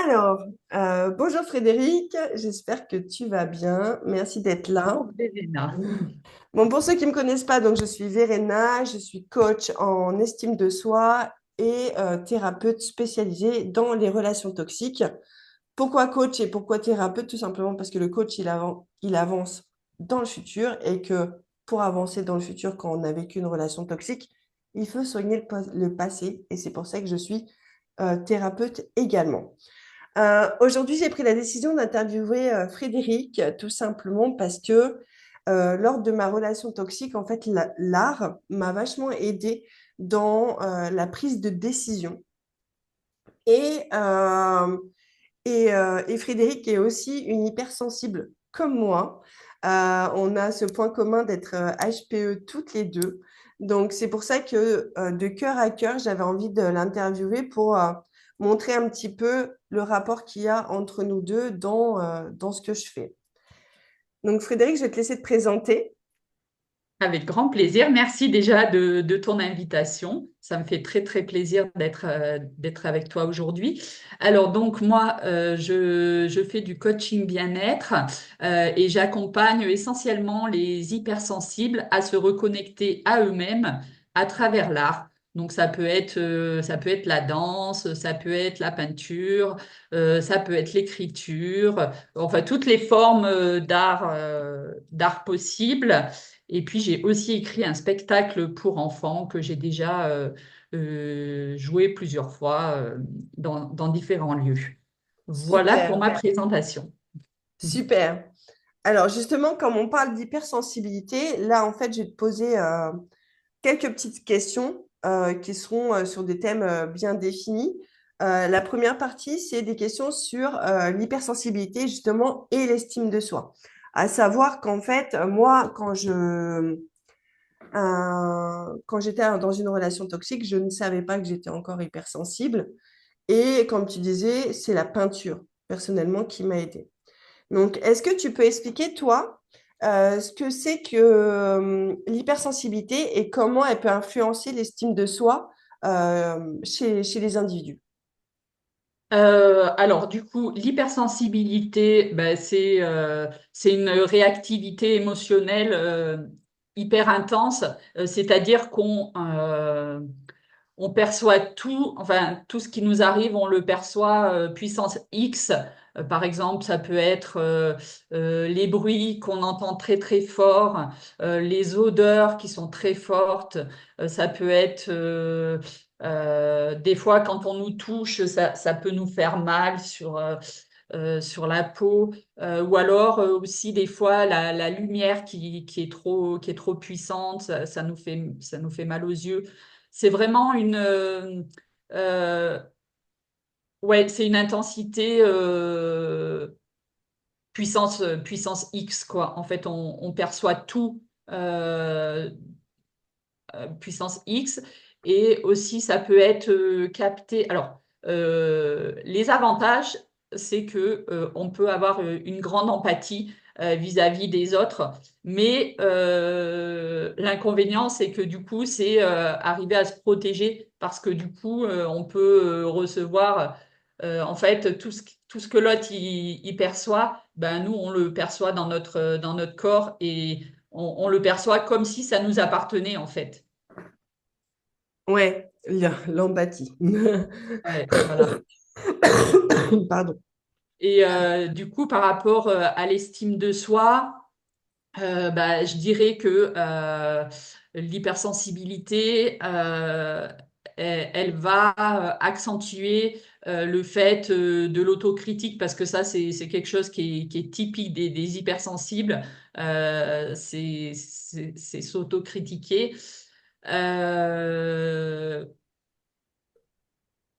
Alors, bonjour Frédéric, j'espère que tu vas bien. Merci d'être là. Bonjour Verena. Bon, pour ceux qui ne me connaissent pas, donc je suis Verena, je suis coach en estime de soi et thérapeute spécialisée dans les relations toxiques. Pourquoi coach et pourquoi thérapeute? Tout simplement parce que le coach, il avance dans le futur et que pour avancer dans le futur, quand on a vécu une relation toxique, il faut soigner le passé et c'est pour ça que je suis thérapeute également. Aujourd'hui, j'ai pris la décision d'interviewer Frédéric, tout simplement parce que lors de ma relation toxique, en fait, l'art m'a vachement aidé dans la prise de décision. Et, euh, et Frédéric est aussi une hypersensible comme moi. On a ce point commun d'être HPE toutes les deux. Donc, c'est pour ça que de cœur à cœur, j'avais envie de l'interviewer pour montrer un petit peu le rapport qu'il y a entre nous deux dans ce que je fais. Donc, Frédéric, je vais te laisser te présenter. Avec grand plaisir. Merci déjà de ton invitation. Ça me fait très, très plaisir d'être avec toi aujourd'hui. Alors, donc, moi, je fais du coaching bien-être et j'accompagne essentiellement les hypersensibles à se reconnecter à eux-mêmes à travers l'art. Donc, ça peut être la danse, ça peut être la peinture, ça peut être l'écriture, enfin, toutes les formes d'art possibles. Et puis, j'ai aussi écrit un spectacle pour enfants que j'ai déjà joué plusieurs fois dans différents lieux. Voilà pour Super, ma présentation. super. Alors, justement, comme on parle d'hypersensibilité, là, en fait, je vais te poser quelques petites questions qui seront sur des thèmes bien définis. La première partie, c'est des questions sur l'hypersensibilité justement et l'estime de soi. À savoir qu'en fait, moi, quand j'étais dans une relation toxique, je ne savais pas que j'étais encore hypersensible. Et comme tu disais, c'est la peinture, personnellement, qui m'a aidée. Donc, est-ce que tu peux expliquer, toi, ce que c'est que l'hypersensibilité et comment elle peut influencer l'estime de soi chez les individus? Alors, du coup, l'hypersensibilité, ben, c'est une réactivité émotionnelle hyper intense, c'est-à-dire on perçoit tout, enfin, tout ce qui nous arrive, on le perçoit puissance X. Par exemple, ça peut être les bruits qu'on entend très très fort, les odeurs qui sont très fortes. Ça peut être des fois quand on nous touche, ça peut nous faire mal sur la peau, ou alors aussi des fois la lumière qui est trop puissante, ça nous fait mal aux yeux. C'est vraiment euh, ouais, c'est une intensité puissance X, quoi. En fait, on perçoit tout euh, puissance X et aussi ça peut être capté. Alors, les avantages, c'est que on peut avoir une grande empathie vis-à-vis des autres, mais l'inconvénient, c'est que du coup, c'est arriver à se protéger parce que du coup, on peut recevoir en fait tout ce que l'autre il perçoit, ben nous on le perçoit dans notre corps et on le perçoit comme si ça nous appartenait en fait. Ouais, l'empathie. Ouais, voilà. Pardon. Et du coup, par rapport à l'estime de soi, bah, je dirais que l'hypersensibilité, elle va accentuer le fait de l'autocritique parce que ça, c'est quelque chose qui est typique des hypersensibles. C'est s'autocritiquer. Euh,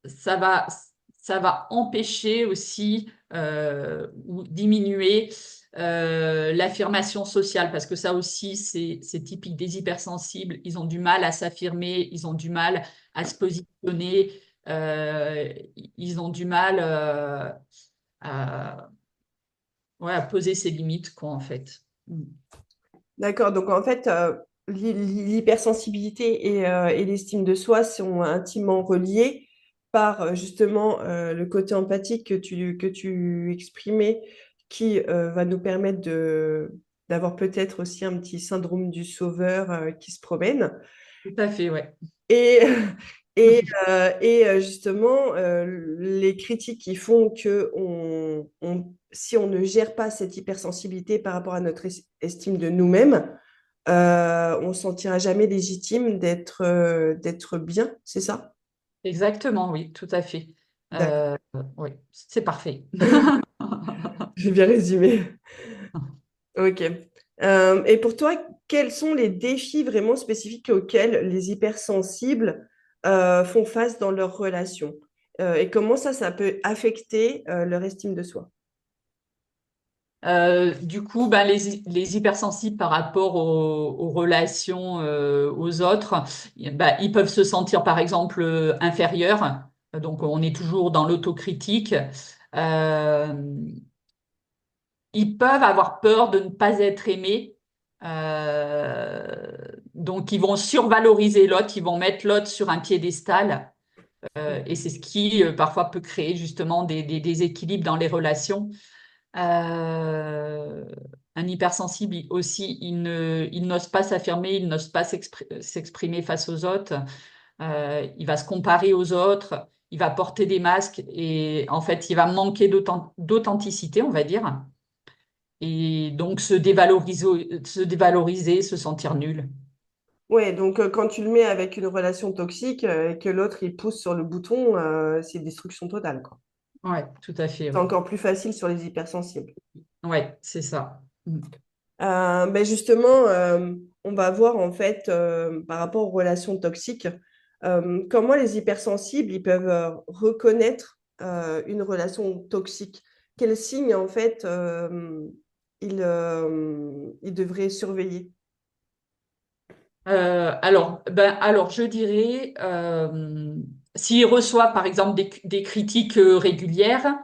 ça va, ça va empêcher aussi ou diminuer l'affirmation sociale, parce que ça aussi, c'est typique des hypersensibles. Ils ont du mal à s'affirmer, ils ont du mal à se positionner, ils ont du mal à, ouais, à poser ses limites, quoi, en fait. Mm. D'accord, donc en fait, l'hypersensibilité et l'estime de soi sont intimement reliés par justement le côté empathique que tu exprimais, qui va nous permettre d'avoir peut-être aussi un petit syndrome du sauveur qui se promène. Tout à fait, ouais. Et, justement, les critiques qui font que si on ne gère pas cette hypersensibilité par rapport à notre estime de nous-mêmes, on ne se sentira jamais légitime d'être bien, c'est ça? Exactement, oui, tout à fait. D'accord. Oui, c'est parfait. J'ai bien résumé. Ok. Et pour toi, quels sont les défis vraiment spécifiques auxquels les hypersensibles font face dans leurs relations? Et comment ça peut affecter leur estime de soi? Du coup, ben, les hypersensibles par rapport aux relations aux autres, ben, ils peuvent se sentir par exemple inférieurs. Donc, on est toujours dans l'autocritique. Euh, Ils peuvent avoir peur de ne pas être aimés. Donc, ils vont survaloriser l'autre, ils vont mettre l'autre sur un piédestal. Et c'est ce qui parfois peut créer justement des déséquilibres dans les relations. Euh, un hypersensible aussi, il n'ose pas s'affirmer, il n'ose pas s'exprimer face aux autres. Il va se comparer aux autres, il va porter des masques et en fait, il va manquer d'authenticité, on va dire. Et donc se dévaloriser, se sentir nul. Ouais, donc quand tu le mets avec une relation toxique et que l'autre il pousse sur le bouton, c'est destruction totale, quoi. Ouais, tout à fait, C'est oui. encore plus facile sur les hypersensibles. Ouais, c'est ça. Mm. Ben justement, on va voir en fait par rapport aux relations toxiques, comment les hypersensibles ils peuvent reconnaître une relation toxique. Quels signes en fait ils devraient surveiller? Alors, je dirais, s'il reçoit par exemple des critiques régulières,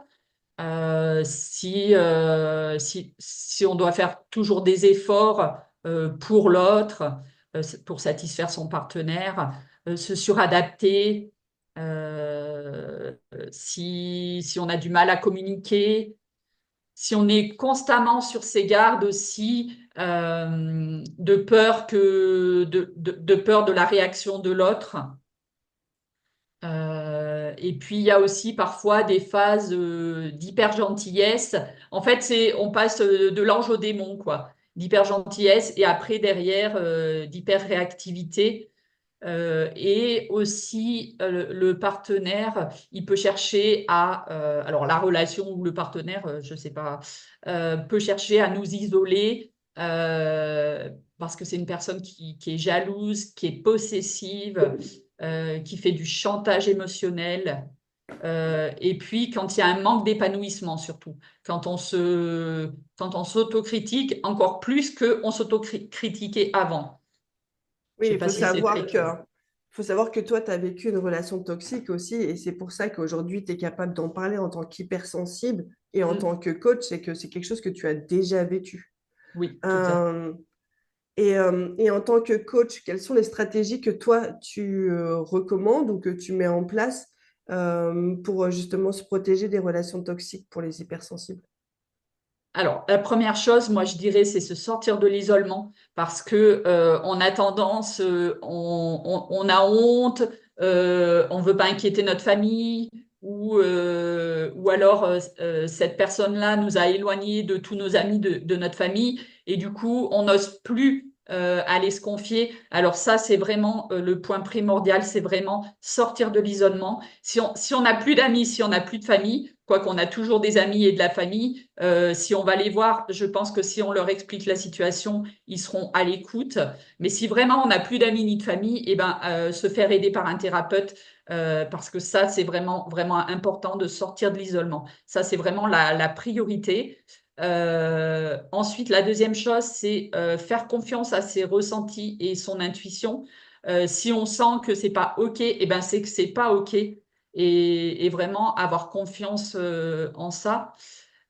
si on doit faire toujours des efforts pour l'autre, pour satisfaire son partenaire, se suradapter, si on a du mal à communiquer, si on est constamment sur ses gardes aussi, de peur de la réaction de l'autre. Et puis il y a aussi parfois des phases d'hyper gentillesse. En fait, on passe de l'ange au démon, quoi. D'hyper gentillesse et après derrière d'hyper réactivité. Et aussi le partenaire, il peut chercher alors la relation ou le partenaire, je sais pas, peut chercher à nous isoler parce que c'est une personne qui est jalouse, qui est possessive, qui fait du chantage émotionnel. Et puis quand il y a un manque d'épanouissement surtout, quand on s'autocritique encore plus qu'on s'autocritiquait avant. Oui, Je sais pas si c'est très clair. il faut savoir que toi, tu as vécu une relation toxique aussi, et c'est pour ça qu'aujourd'hui, tu es capable d'en parler en tant qu'hypersensible et en Mm. tant que coach, c'est que c'est quelque chose que tu as déjà vécu. Oui, tout à fait. Euh, et en tant que coach, quelles sont les stratégies que toi, tu recommandes ou que tu mets en place pour justement se protéger des relations toxiques pour les hypersensibles? Alors, la première chose, moi, je dirais, c'est se sortir de l'isolement parce que on a tendance, on a honte, on veut pas inquiéter notre famille ou alors cette personne-là nous a éloignés de tous nos amis de notre famille et du coup, on n'ose plus aller se confier. Alors ça, c'est vraiment le point primordial, c'est vraiment sortir de l'isolement. Si on n'a plus d'amis, si on n'a plus de famille, quoi qu'on a toujours des amis et de la famille, si on va les voir, je pense que si on leur explique la situation, ils seront à l'écoute. Mais si vraiment on n'a plus d'amis ni de famille, eh ben, se faire aider par un thérapeute, parce que ça, c'est vraiment, vraiment important de sortir de l'isolement. Ça, c'est vraiment la priorité. Ensuite, la deuxième chose, c'est faire confiance à ses ressentis et son intuition. Si on sent que c'est pas OK, eh ben, c'est que c'est pas OK. Et vraiment avoir confiance en ça.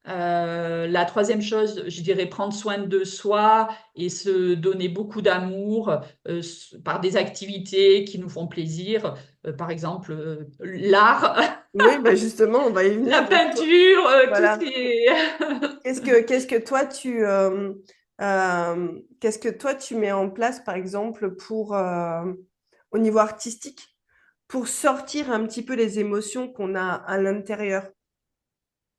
La troisième chose, je dirais prendre soin de soi et se donner beaucoup d'amour par des activités qui nous font plaisir. Par exemple, l'art, Oui, bah justement, on va y la venir. Donc, peinture, tout ce voilà. qui est... Qu'est-ce que toi qu'est-ce que toi tu mets en place, par exemple, au niveau artistique, pour sortir un petit peu les émotions qu'on a à l'intérieur?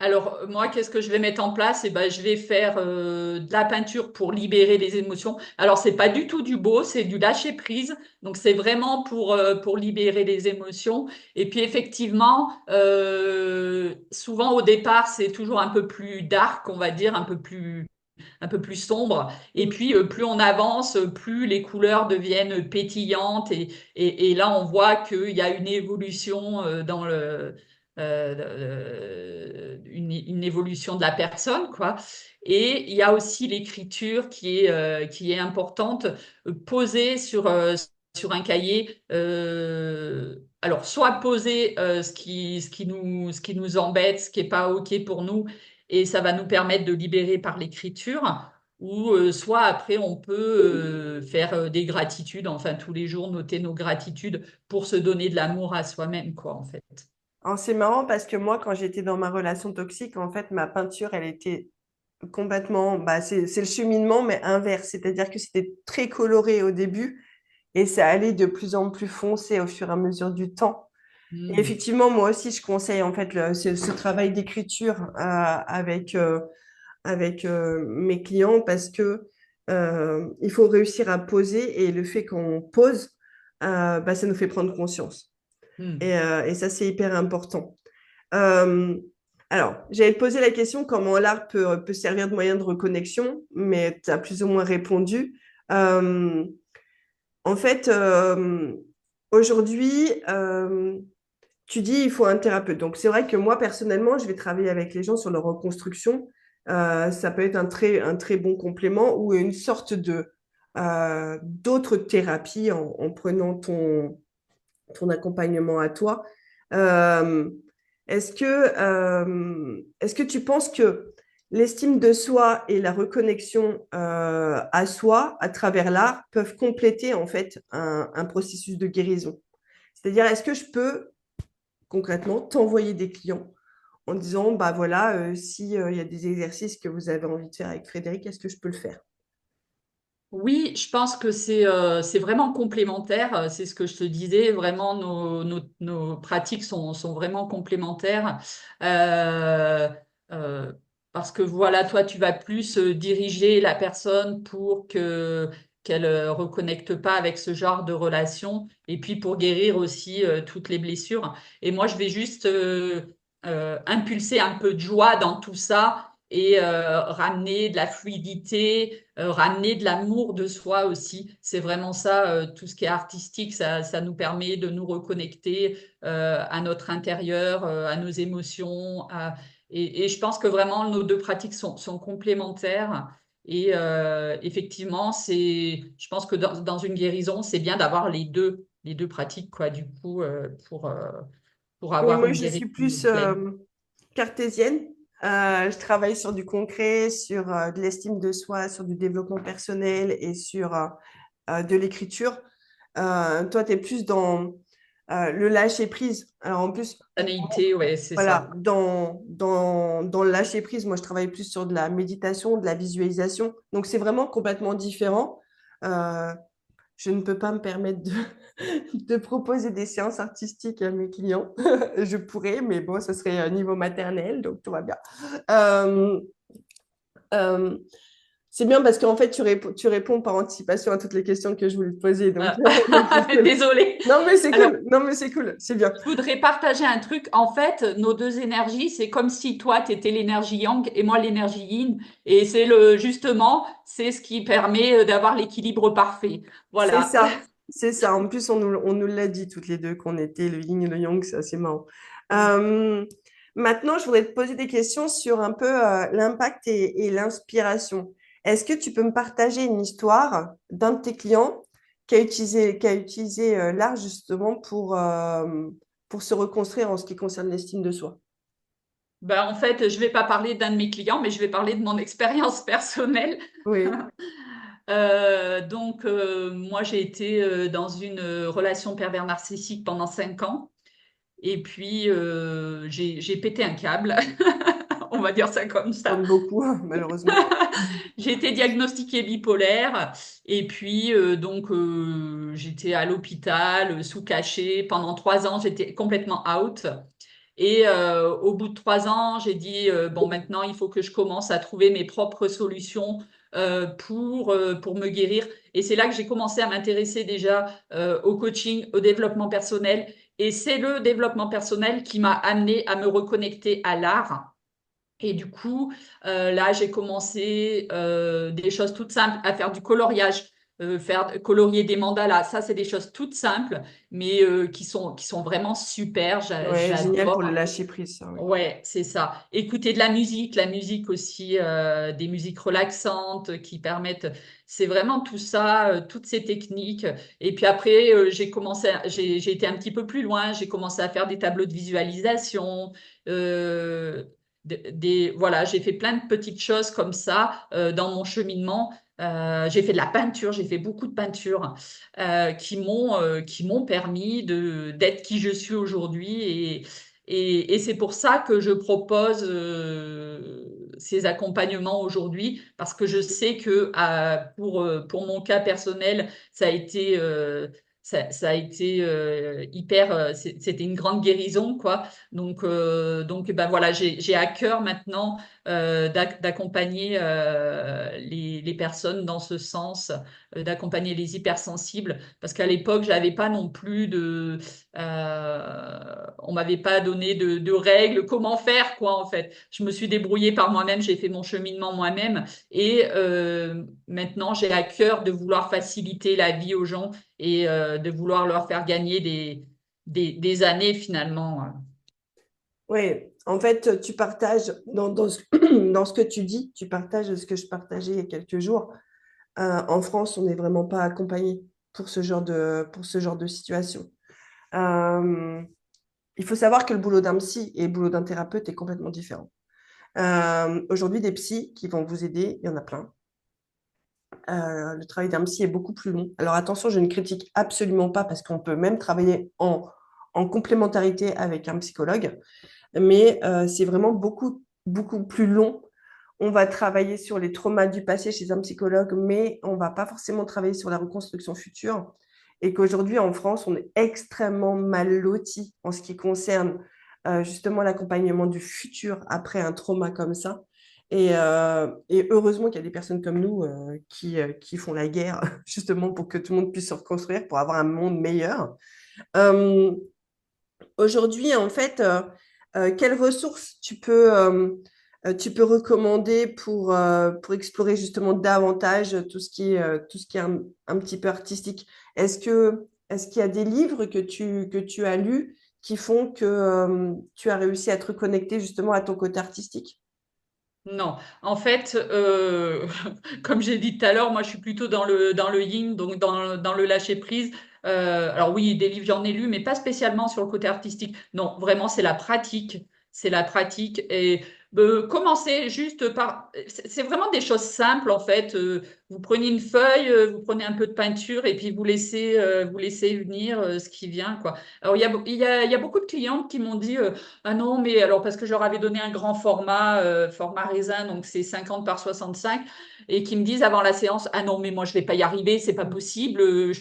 Alors, moi, qu'est-ce que je vais mettre en place? Eh ben, je vais faire de la peinture pour libérer les émotions. Alors, c'est pas du tout du beau, c'est du lâcher prise. Donc, c'est vraiment pour libérer les émotions. Et puis, effectivement, souvent au départ, c'est toujours un peu plus dark, on va dire, un peu plus sombre. Et Mm. puis, plus on avance, plus les couleurs deviennent pétillantes. Et là, on voit qu'il y a une évolution dans une évolution de la personne, quoi. Et il y a aussi l'écriture qui est importante, posée sur un cahier. Alors, soit poser ce qui nous embête, ce qui n'est pas OK pour nous, et ça va nous permettre de libérer par l'écriture. Ou soit après, on peut faire des gratitudes, enfin tous les jours, noter nos gratitudes pour se donner de l'amour à soi-même, quoi, en fait. Alors, c'est marrant parce que moi, quand j'étais dans ma relation toxique, en fait, ma peinture, elle était complètement, bah, c'est le cheminement, mais inverse. C'est-à-dire que c'était très coloré au début et ça allait de plus en plus foncé au fur et à mesure du temps. Et Hmm. effectivement, moi aussi, je conseille en fait ce travail d'écriture avec mes clients parce que il faut réussir à poser et le fait qu'on pose, bah, ça nous fait prendre conscience. Hmm. Et ça, c'est hyper important. Euh, alors, j'allais te poser la question comment l'art peut servir de moyen de reconnexion, mais tu as plus ou moins répondu. Euh, en fait, aujourd'hui, tu dis il faut un thérapeute. Donc, c'est vrai que moi, personnellement, je vais travailler avec les gens sur leur reconstruction. Ça peut être un très bon complément ou une sorte d'autres thérapies en prenant ton accompagnement à toi. Euh, est-ce que tu penses que l'estime de soi et la reconnexion à soi à travers l'art peuvent compléter en fait un processus de guérison? C'est-à-dire, est-ce que je peux concrètement t'envoyer des clients en disant, bah voilà, si il y a des exercices que vous avez envie de faire avec Frédéric, est-ce que je peux le faire? Oui, je pense que c'est vraiment complémentaire. C'est ce que je te disais. Vraiment, nos pratiques sont vraiment complémentaires. Euh, euh, Parce que voilà, toi, tu vas plus diriger la personne pour qu'elle reconnecte pas avec ce genre de relation et puis pour guérir aussi toutes les blessures. Et moi, je vais juste impulser un peu de joie dans tout ça et ramener de la fluidité, ramener de l'amour de soi aussi. C'est vraiment ça, tout ce qui est artistique, ça nous permet de nous reconnecter à notre intérieur, à nos émotions. Et je pense que vraiment nos deux pratiques sont complémentaires. Et effectivement, je pense que dans une guérison, c'est bien d'avoir les deux pratiques, quoi, du coup, pour Oui, avoir moi, une je suis guérison plus pleine. cartésienne. Je travaille sur du concret, sur de l'estime de soi, sur du développement personnel et sur de l'écriture. Toi, tu es plus dans le lâcher prise. Alors, en plus, Spontanéité, ouais, c'est voilà, ça. dans le lâcher prise, moi, je travaille plus sur de la méditation, de la visualisation. Donc, c'est vraiment complètement différent. Euh, je ne peux pas me permettre de proposer des séances artistiques à mes clients. Je pourrais, mais bon, ce serait niveau maternel, donc tout va bien. Euh, euh, c'est bien parce qu'en fait, tu réponds par anticipation à toutes les questions que je voulais te poser, donc Euh, donc c'est cool. Désolée. Non, mais c'est Alors, cool. Non, mais c'est cool. C'est bien. je voudrais partager un truc. En fait, nos deux énergies, c'est comme si toi, tu étais l'énergie yang et moi l'énergie yin. Et justement, c'est ce qui permet d'avoir l'équilibre parfait. C'est Voilà. ça. C'est ça. En plus, on nous l'a dit toutes les deux qu'on était le yin et le yang, c'est assez marrant. Euh, Maintenant, je voudrais te poser des questions sur un peu l'impact et l'inspiration. Est-ce que tu peux me partager une histoire d'un de tes clients qui a utilisé l'art justement pour se reconstruire en ce qui concerne l'estime de soi? Ben, en fait, je vais pas parler d'un de mes clients, mais je vais parler de mon expérience personnelle. Oui, Moi, j'ai été dans une relation pervers narcissique pendant 5 ans. Et puis, j'ai pété un câble. On va dire ça comme ça. comme beaucoup, malheureusement. J'ai été diagnostiquée bipolaire. Et puis, j'étais à l'hôpital, sous cachet. Pendant 3 ans, j'étais complètement out. Et au bout de 3 ans, j'ai dit, bon, maintenant, il faut que je commence à trouver mes propres solutions pour me guérir. Et c'est là que j'ai commencé à m'intéresser déjà au coaching, au développement personnel. Et c'est le développement personnel qui m'a amené à me reconnecter à l'art. Et du coup, là, j'ai commencé des choses toutes simples, à faire du coloriage, colorier des mandalas. Ça, c'est des choses toutes simples, mais qui sont vraiment super. Ouais, génial pour le J'adore. lâcher prise, ça, oui. Ouais, c'est ça. Écouter de la musique aussi, des musiques relaxantes qui permettent. C'est vraiment tout ça, toutes ces techniques. Et puis après, j'ai été un petit peu plus loin. J'ai commencé à faire des tableaux de visualisation. Voilà, j'ai fait plein de petites choses comme ça dans mon cheminement. J'ai fait de la peinture, j'ai fait beaucoup de peinture qui m'ont permis d'être qui je suis aujourd'hui. Et c'est pour ça que je propose ces accompagnements aujourd'hui, parce que je sais que pour mon cas personnel, ça a été hyper, c'était une grande guérison, quoi. Ben voilà, j'ai à cœur maintenant d'accompagner les personnes dans ce sens, d'accompagner les hypersensibles, parce qu'à l'époque, j'avais pas non plus on m'avait pas donné de règles, comment faire, quoi, en fait. Je me suis débrouillée par moi-même, j'ai fait mon cheminement moi-même, et maintenant, j'ai à cœur de vouloir faciliter la vie aux gens et de vouloir leur faire gagner des années finalement. Oui, en fait, tu partages dans ce que tu dis, tu partages ce que je partageais il y a quelques jours. En France, on n'est vraiment pas accompagné pour ce genre de situation. Euh, il faut savoir que le boulot d'un psy et le boulot d'un thérapeute est complètement différent. Aujourd'hui, des psys qui vont vous aider, il y en a plein. Le travail d'un psy est beaucoup plus long. Alors attention, je ne critique absolument pas parce qu'on peut même travailler en complémentarité avec un psychologue, mais c'est vraiment beaucoup, beaucoup plus long. On va travailler sur les traumas du passé chez un psychologue, mais on ne va pas forcément travailler sur la reconstruction future. Et qu'aujourd'hui, en France, on est extrêmement mal loti en ce qui concerne justement l'accompagnement du futur après un trauma comme ça. Et heureusement qu'il y a des personnes comme nous qui font la guerre justement pour que tout le monde puisse se reconstruire, pour avoir un monde meilleur. Euh, Aujourd'hui, en fait, quelles ressources tu peux recommander pour explorer justement davantage tout ce qui est un petit peu artistique? Est-ce qu'il y a des livres que tu as lus qui font que tu as réussi à te reconnecter justement à ton côté artistique? Non, en fait, comme j'ai dit tout à l'heure, moi je suis plutôt dans le yin, donc dans le lâcher prise. Alors oui, des livres j'en ai lus, mais pas spécialement sur le côté artistique. Non, vraiment c'est la pratique, c'est la pratique. Et commencer juste par, c'est vraiment des choses simples en fait. Vous prenez une feuille, vous prenez un peu de peinture et puis vous laissez venir ce qui vient, quoi. Alors il y a beaucoup de clientes qui m'ont dit ah non, mais alors parce que je leur avais donné un grand format raisin, donc c'est 50 par 65, et qui me disent avant la séance, ah non, mais moi je vais pas y arriver, c'est pas possible,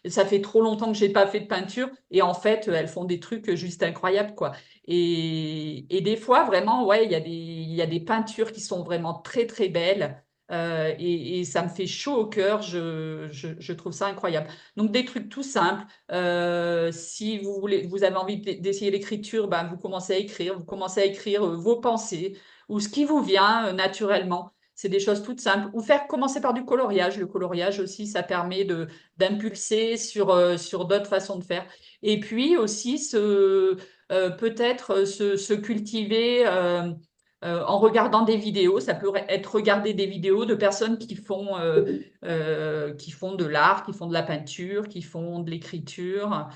ça fait trop longtemps que j'ai pas fait de peinture, et en fait elles font des trucs juste incroyables, quoi. Et des fois vraiment, ouais, il y a des peintures qui sont vraiment très très belles. Et ça me fait chaud au cœur, je trouve ça incroyable. Donc des trucs tout simples. Si vous avez envie d'essayer l'écriture, ben, vous commencez à écrire vos pensées ou ce qui vous vient naturellement. C'est des choses toutes simples. Ou commencer par du coloriage. Le coloriage aussi, ça permet d'impulser sur d'autres façons de faire. Et puis aussi, peut-être se cultiver en regardant des vidéos. Ça peut être regarder des vidéos de personnes qui font de l'art, qui font de la peinture, qui font de l'écriture.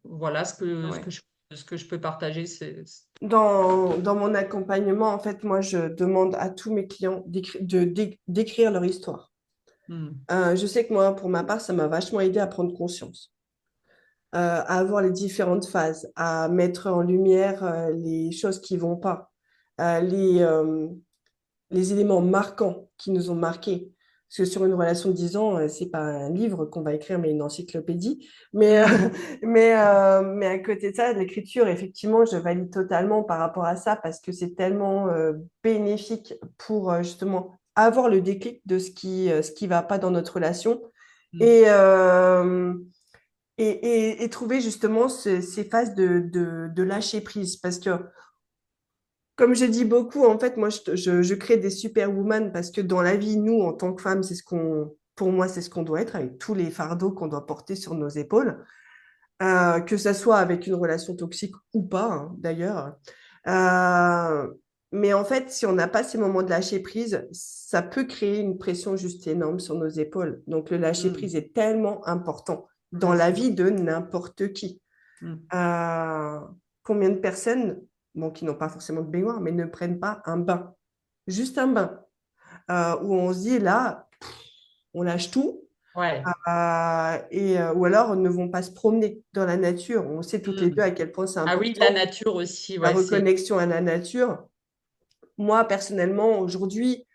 Voilà ce que Ouais. je fais. ce que je peux partager, Dans mon accompagnement, en fait, moi, je demande à tous mes clients d'écrire leur histoire. Hmm. Je sais que moi, pour ma part, ça m'a vachement aidé à prendre conscience, à avoir les différentes phases, à mettre en lumière les choses qui vont pas, les éléments marquants qui nous ont marqués. Parce que sur une relation de 10 ans, c'est pas un livre qu'on va écrire, mais une encyclopédie. Mais, Hmm. mais à côté de ça, l'écriture, effectivement, je valide totalement par rapport à ça parce que c'est tellement bénéfique pour justement avoir le déclic de ce qui va pas dans notre relation Hmm. et, euh, et trouver justement ces phases de lâcher prise. Parce que comme je dis beaucoup, en fait, moi, je crée des superwoman parce que dans la vie, nous, en tant que femmes, pour moi, c'est ce qu'on doit être avec tous les fardeaux qu'on doit porter sur nos épaules, que ça soit avec une relation toxique ou pas, hein, d'ailleurs. Euh, mais en fait, si on n'a pas ces moments de lâcher prise, ça peut créer une pression juste énorme sur nos épaules. Donc, le lâcher Hmm. prise est tellement important dans la Merci. vie de n'importe qui. Hmm. Euh, Combien de personnes, bon, qui n'ont pas forcément de baignoire, mais ne prennent pas un bain, juste un bain, où on se dit là, on lâche tout, Ouais. ou alors ne vont pas se promener dans la nature. On sait toutes les deux Hmm. à quel point c'est Ah oui, la important, nature aussi, la ouais, c'est. reconnexion à la nature. Moi, personnellement, aujourd'hui,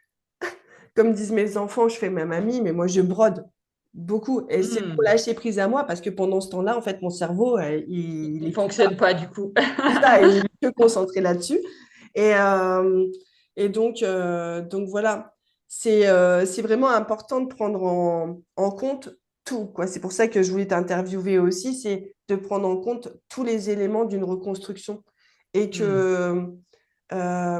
comme disent mes enfants, je fais ma mamie, mais moi, je brode beaucoup. Et c'est pour Hmm. lâcher prise à moi, parce que pendant ce temps-là, en fait, mon cerveau, il Il est plus fonctionne pas du coup. c'est ça, il est que concentré là-dessus. Et, euh, et donc voilà, c'est vraiment important de prendre en compte tout, quoi. C'est pour ça que je voulais t'interviewer aussi, c'est de prendre en compte tous les éléments d'une reconstruction. Et Hmm. que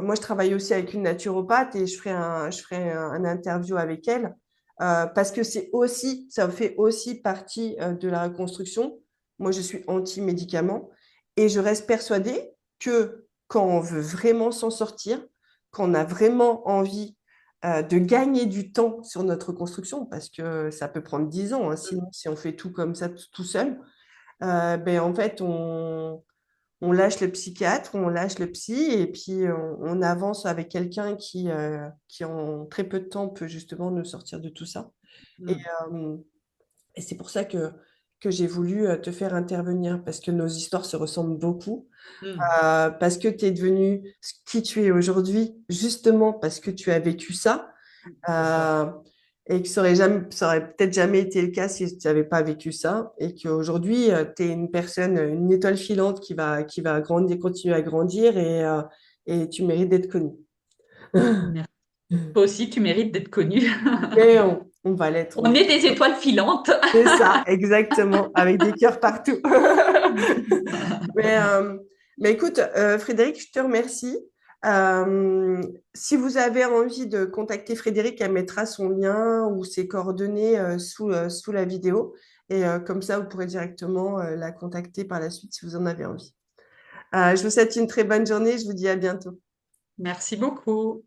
moi, je travaille aussi avec une naturopathe et je ferai un interview avec elle parce que ça fait aussi partie de la reconstruction. Moi, je suis anti-médicaments et je reste persuadée que quand on veut vraiment s'en sortir, quand on a vraiment envie de gagner du temps sur notre reconstruction, parce que ça peut prendre 10 ans, hein, sinon si on fait tout comme ça tout seul, ben, en fait, on lâche le psychiatre, on lâche le psy, et puis on avance avec quelqu'un qui, en très peu de temps, peut justement nous sortir de tout ça. Et, Hmm. euh, et c'est pour ça que j'ai voulu te faire intervenir, parce que nos histoires se ressemblent beaucoup, Hmm. parce que tu es devenu qui tu es aujourd'hui, justement parce que tu as vécu ça. C'est ça. Euh, et que ça aurait peut-être jamais été le cas si tu n'avais pas vécu ça. Et qu'aujourd'hui, tu es une personne, une étoile filante qui va grandir, continuer à grandir et tu mérites d'être connue. Merci. Toi aussi, tu mérites d'être connu. Mais on va l'être, on On est est des sûr. étoiles filantes. C'est ça, exactement, avec des cœurs partout. Mais, euh, mais écoute, Frédéric, je te remercie. Si vous avez envie de contacter Frédéric, elle mettra son lien ou ses coordonnées sous la vidéo. Et comme ça, vous pourrez directement la contacter par la suite si vous en avez envie. Je vous souhaite une très bonne journée. Je vous dis à bientôt. Merci beaucoup.